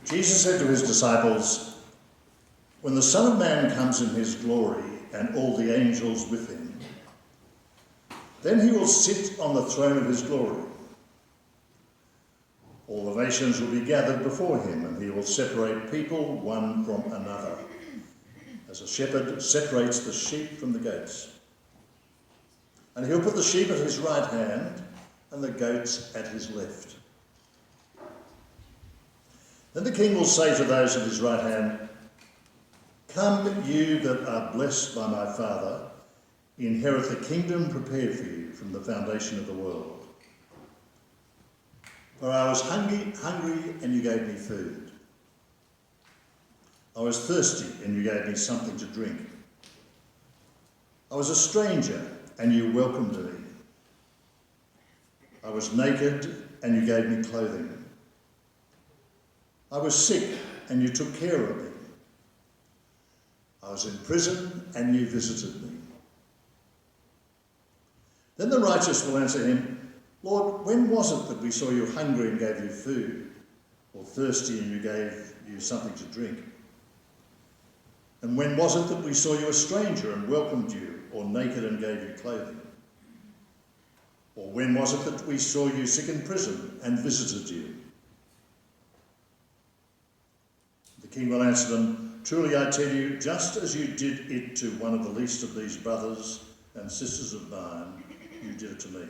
Jesus said to his disciples, "When the Son of Man comes in his glory and all the angels with him, then he will sit on the throne of his glory. All the nations will be gathered before him, and he will separate people one from another, as a shepherd separates the sheep from the goats. And he'll put the sheep at his right hand and the goats at his left. Then the king will say to those at his right hand, 'Come, you that are blessed by my Father, inherit the kingdom prepared for you from the foundation of the world. For I was hungry, and you gave me food. I was thirsty, and you gave me something to drink. I was a stranger, and you welcomed me. I was naked, and you gave me clothing. I was sick, and you took care of me. I was in prison, and you visited me.' Then the righteous will answer him, 'Lord, when was it that we saw you hungry and gave you food, or thirsty and you gave you something to drink? And when was it that we saw you a stranger and welcomed you, or naked and gave you clothing? Or when was it that we saw you sick in prison and visited you?' The king will answer them, 'Truly I tell you, just as you did it to one of the least of these brothers and sisters of mine, you did it to me.'"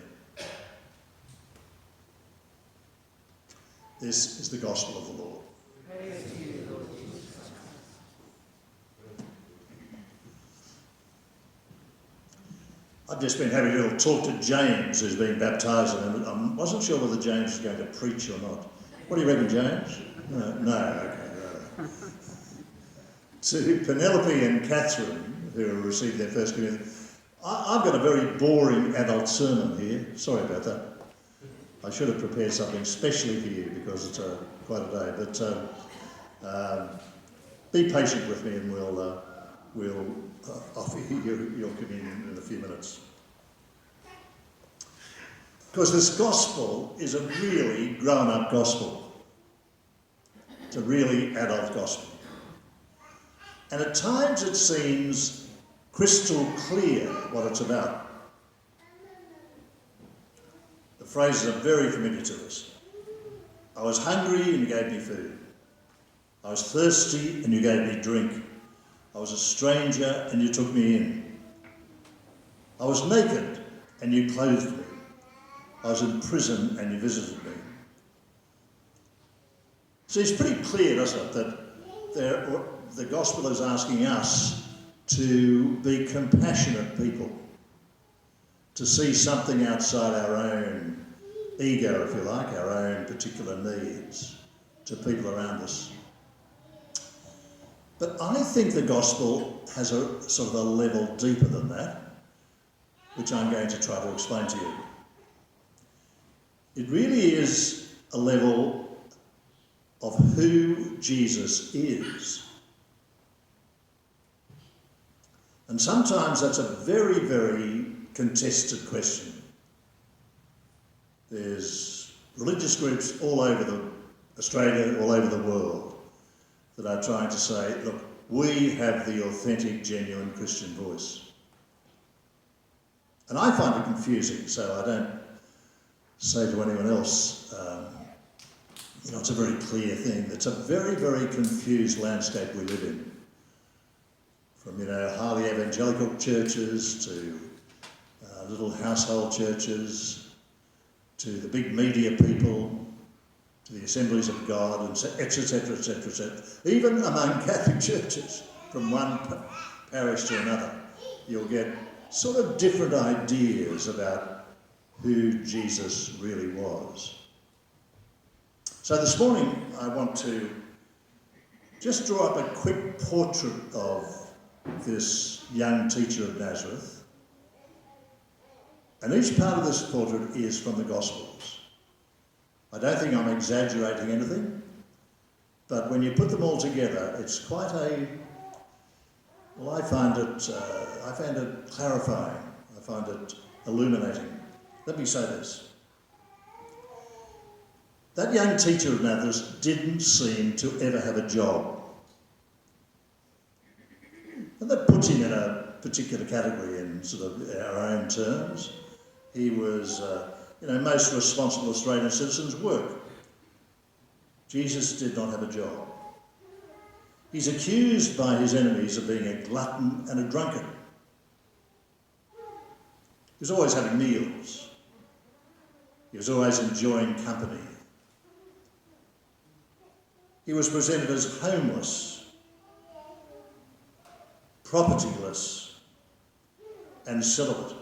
This is the gospel of the Lord. Praise to you, Lord Jesus. I've just been having a little talk to James, who's been baptised, and I wasn't sure whether James was going to preach or not. What do you reckon, James? No, okay, right. To Penelope and Catherine, who have received their first communion, I've got a very boring adult sermon here. Sorry about that. I should have prepared something specially for you because it's quite a day. But be patient with me, and we'll offer you your communion in a few minutes. Because this gospel is a really grown-up gospel. It's a really adult gospel. And at times it seems crystal clear what it's about. The phrases are very familiar to us. I was hungry and you gave me food. I was thirsty and you gave me drink. I was a stranger and you took me in. I was naked and you clothed me. I was in prison and you visited me. So it's pretty clear, doesn't it, that the gospel is asking us to be compassionate people, to see something outside our own ego, if you like, our own particular needs to people around us. But I think the gospel has a sort of a level deeper than that, which I'm going to try to explain to you. It really is a level of who Jesus is. And sometimes that's a very, very contested question. There's religious groups all over Australia, all over the world, that are trying to say, look, we have the authentic, genuine Christian voice. And I find it confusing, so I don't say to anyone else, it's a very clear thing. It's a very, very confused landscape we live in. From, highly evangelical churches to little household churches, to the big media people, to the assemblies of God, and etc., etc., etc. Even among Catholic churches, from one parish to another, you'll get sort of different ideas about who Jesus really was. So this morning I want to just draw up a quick portrait of this young teacher of Nazareth. And each part of this portrait is from the Gospels. I don't think I'm exaggerating anything, but when you put them all together, it's quite I find it clarifying. I find it illuminating. Let me say this. That young teacher of Nazareth didn't seem to ever have a job. And that puts him in a particular category in sort of our own terms. He was, most responsible Australian citizens work. Jesus did not have a job. He's accused by his enemies of being a glutton and a drunkard. He was always having meals. He was always enjoying company. He was presented as homeless, propertyless, and celibate.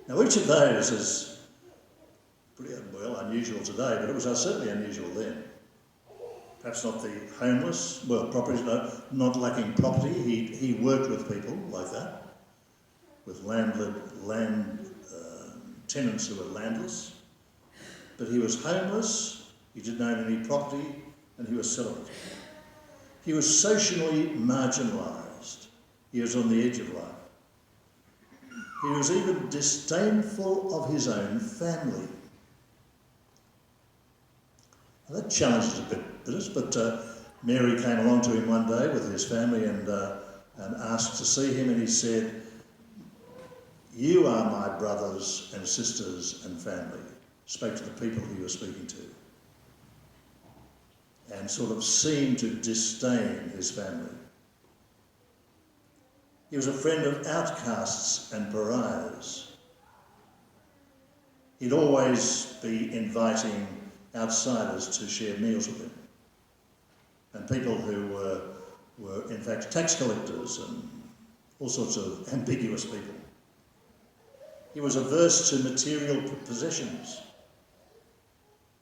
Now, each of those is pretty unusual today, but it was certainly unusual then. Perhaps not the homeless, not lacking property. He worked with people like that, with tenants who were landless. But he was homeless, he didn't own any property, and he was celibate. He was socially marginalised. He was on the edge of life. He was even disdainful of his own family. Now that challenges a bit us, but Mary came along to him one day with his family and asked to see him, and he said, "You are my brothers and sisters and family." Spoke to the people he was speaking to, and sort of seemed to disdain his family. He was a friend of outcasts and pariahs. He'd always be inviting outsiders to share meals with him, and people who were in fact tax collectors and all sorts of ambiguous people. He was averse to material possessions.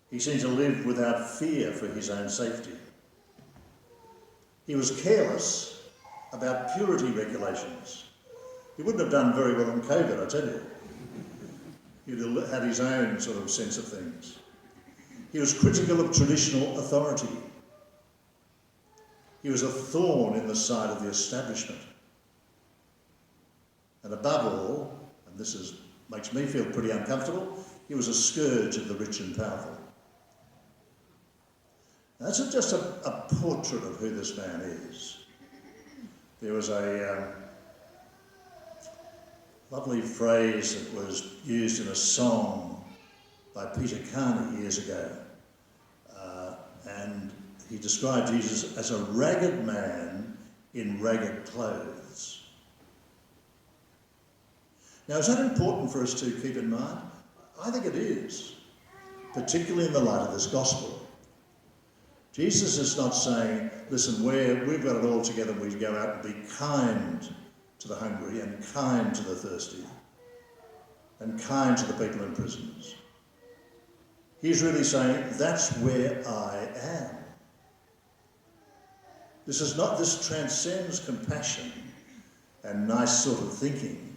He seemed to live without fear for his own safety. He was careless about purity regulations. He wouldn't have done very well in COVID, I tell you. He'd have had his own sort of sense of things. He was critical of traditional authority. He was a thorn in the side of the establishment. And above all, and makes me feel pretty uncomfortable, he was a scourge of the rich and powerful. Now, that's just a portrait of who this man is. There was a lovely phrase that was used in a song by Peter Carney years ago, and he described Jesus as a ragged man in ragged clothes. Now, is that important for us to keep in mind? I think it is, particularly in the light of this gospel. Jesus is not saying, listen, we've got it all together, we go out and be kind to the hungry and kind to the thirsty and kind to the people in prisons. He's really saying, that's where I am. This transcends compassion and nice sort of thinking.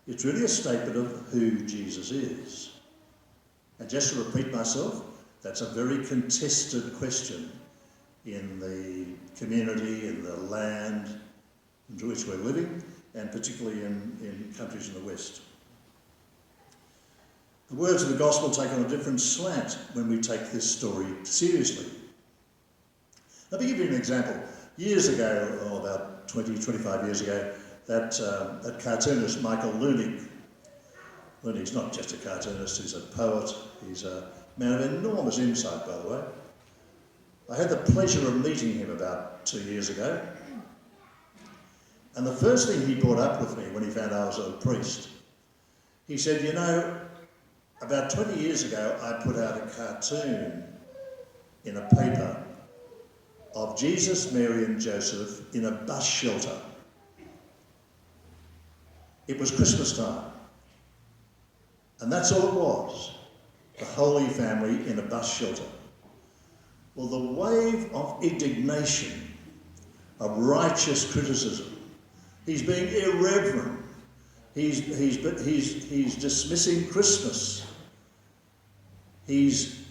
It's really a statement of who Jesus is. And just to repeat myself, that's a very contested question in the community, in the land into which we're living, and particularly in countries in the West. The words of the gospel take on a different slant when we take this story seriously. Let me give you an example. Years ago, about 20, 25 years ago, that cartoonist Michael Leunig. Leunig's not just a cartoonist, he's a poet, he's a man of enormous insight, by the way. I had the pleasure of meeting him about 2 years ago, and the first thing he brought up with me when he found I was a priest, he said, about 20 years ago I put out a cartoon in a paper of Jesus, Mary and Joseph in a bus shelter. It was Christmas time, and that's all it was, the Holy Family in a bus shelter. Well, the wave of indignation, of righteous criticism, he's being irreverent, he's dismissing Christmas, he's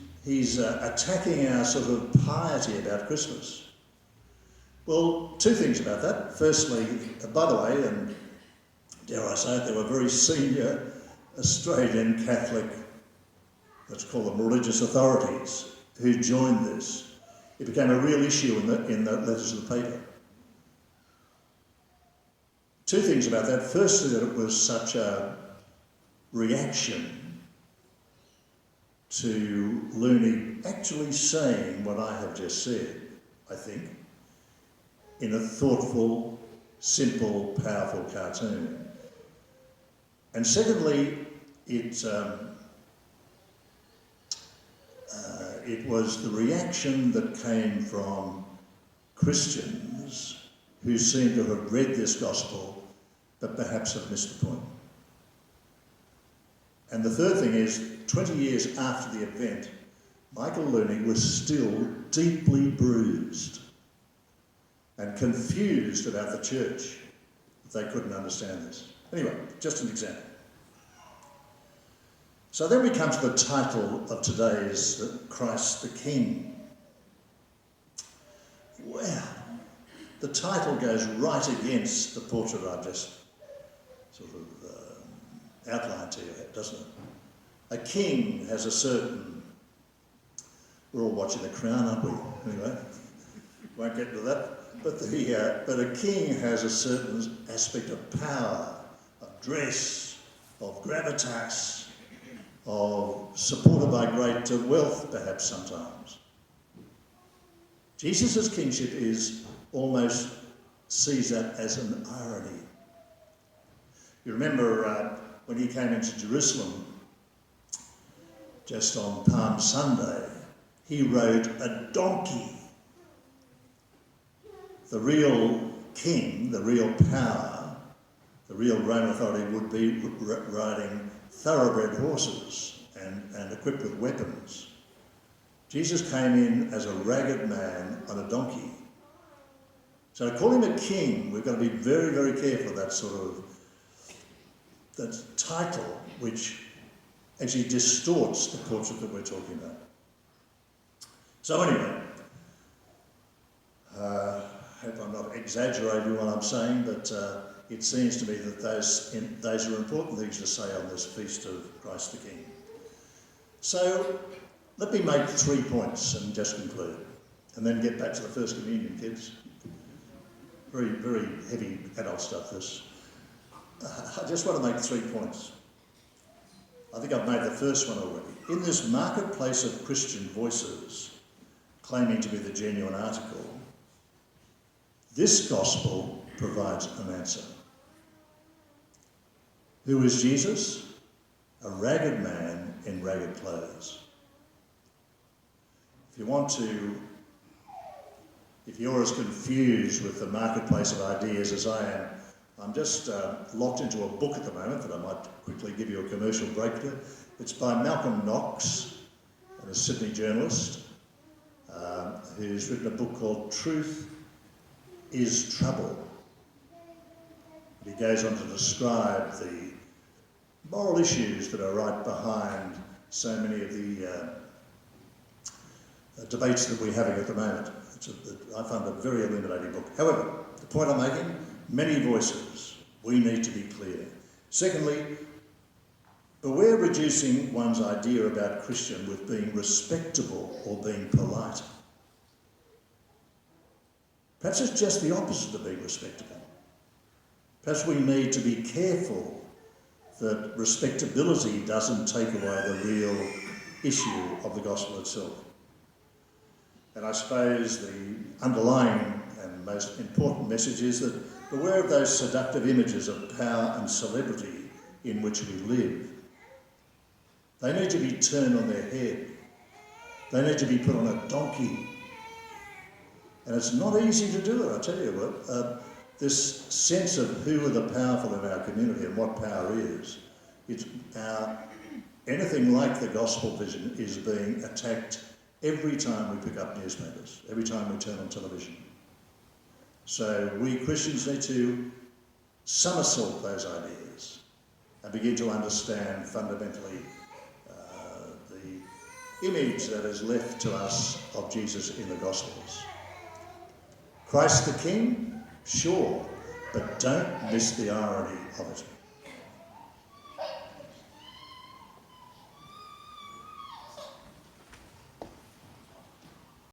attacking our sort of piety about Christmas. Well, two things about that. Firstly, by the way, and dare I say it, there were very senior Australian Catholic let's call them religious authorities, who joined this. It became a real issue in the letters of the paper. Two things about that. Firstly, that it was such a reaction to Looney actually saying what I have just said, I think, in a thoughtful, simple, powerful cartoon. And secondly, it was the reaction that came from Christians who seem to have read this gospel but perhaps have missed the point. And the third thing is, 20 years after the event, Michael Looney was still deeply bruised and confused about the church. They couldn't understand this. Anyway, just an example. So then we come to the title of today's Christ the King. Well, the title goes right against the portrait I've just sort of outlined to you, doesn't it? A king has a certain... We're all watching The Crown, aren't we? Anyway, won't get into that. But a king has a certain aspect of power, of dress, of gravitas, of supported by great wealth, perhaps sometimes. Jesus' kingship almost sees that as an irony. You remember when he came into Jerusalem just on Palm Sunday, he rode a donkey. The real king, the real power, the real Roman authority would be riding thoroughbred horses and equipped with weapons. Jesus came in as a ragged man on a donkey. So to call him a king, we've got to be very, very careful of that sort of that title, which actually distorts the portrait that we're talking about. So anyway, I hope I'm not exaggerating what I'm saying, but it seems to me that those are important things to say on this feast of Christ the King. So let me make 3 points and just conclude, and then get back to the First Communion, kids. Very, very heavy adult stuff, this. I just want to make 3 points. I think I've made the first one already. In this marketplace of Christian voices claiming to be the genuine article, this gospel provides an answer. Who is Jesus? A ragged man in ragged clothes. If you're as confused with the marketplace of ideas as I am, I'm just locked into a book at the moment that I might quickly give you a commercial break to. It's by Malcolm Knox, a Sydney journalist, who's written a book called Truth is Trouble. He goes on to describe the moral issues that are right behind so many of the debates that we're having at the moment. I found a very illuminating book. However, the point I'm making, many voices. We need to be clear. Secondly, beware reducing one's idea about Christian with being respectable or being polite. Perhaps it's just the opposite of being respectable. Perhaps we need to be careful that respectability doesn't take away the real issue of the gospel itself. And I suppose the underlying and most important message is that beware of those seductive images of power and celebrity in which we live. They need to be turned on their head. They need to be put on a donkey. And it's not easy to do it, I tell you what. This sense of who are the powerful in our community and what power is, anything like the gospel vision is being attacked every time we pick up newspapers, every time we turn on television. So we Christians need to somersault those ideas and begin to understand fundamentally the image that is left to us of Jesus in the Gospels. Christ the King? Sure, but don't miss the irony of it.